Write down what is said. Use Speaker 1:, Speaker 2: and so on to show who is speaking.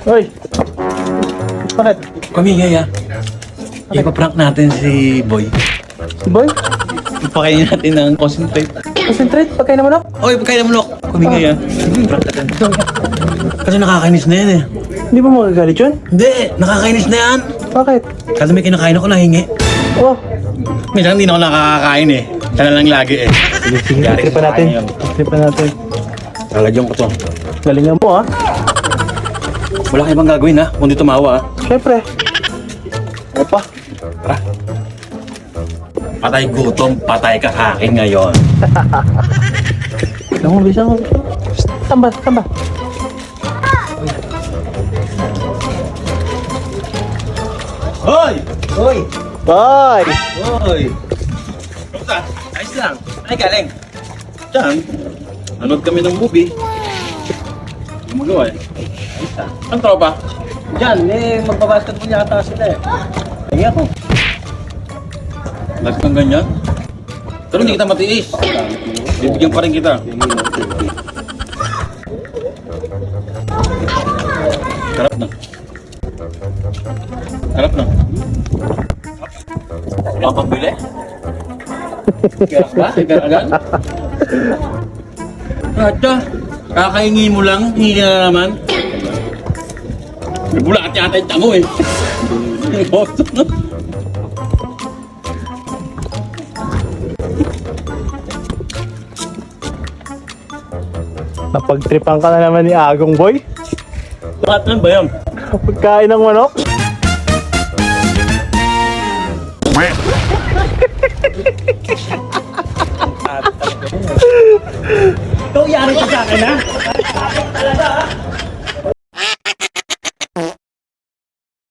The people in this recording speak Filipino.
Speaker 1: Hoy! Bakit?
Speaker 2: Kumingay ah. Ipaprank natin si Boy.
Speaker 1: Si Boy?
Speaker 2: Ipakainin natin ng concentrate.
Speaker 1: Concentrate, pagkain naman ako.
Speaker 2: Oy, pagkain ng manok. Kumingay ah. Prank natin. Kasi nakakainis na yan eh.
Speaker 1: Hindi ba magagalit yun?
Speaker 2: Hindi, nakakainis na yan.
Speaker 1: Bakit?
Speaker 2: Kasi may kinakain ako nahingi.
Speaker 1: Oh,
Speaker 2: Minsan hindi na ako nakakakain eh. Sana lang lagi eh.
Speaker 1: sige,
Speaker 2: Yari
Speaker 1: tripan
Speaker 2: sa
Speaker 1: natin.
Speaker 2: kanya yun.
Speaker 1: Tripan natin.
Speaker 2: Lalagyan ko to.
Speaker 1: Galingan mo ah.
Speaker 2: Wala kang ibang gagawin ha, kundi tumawa ha.
Speaker 1: Syempre.
Speaker 2: Opa. Tara. Patay gutom, patay kakain ngayon.
Speaker 1: Bilang mo, bilang mo. Tamba, tamba.
Speaker 2: Hoy! Hoy!
Speaker 1: Boy!
Speaker 2: Hoy! Kamusta? Ayos lang. Ay, galing. Diyan, nanood kami ng movie. Hindi mo gawa eh. Ayos lang. Ang tropa? Diyan, magbabasketball yata sila eh. Hingi ako. Lagi kang ganyan? Pero hindi kita matiis. Bibigyan pa rin kita. Harap na. Harap na. Wala pang bili? Garas ba? Garagan? Raja, kakahingi mo lang, hingi na naman. May bulat yata yung tango eh.
Speaker 1: Napagtripan ka na naman ni Agong Boy.
Speaker 2: Lahat lang ba yan?
Speaker 1: Pagkain ng manok.
Speaker 2: Ikaw yari ka sa akin ha? Talaga ha?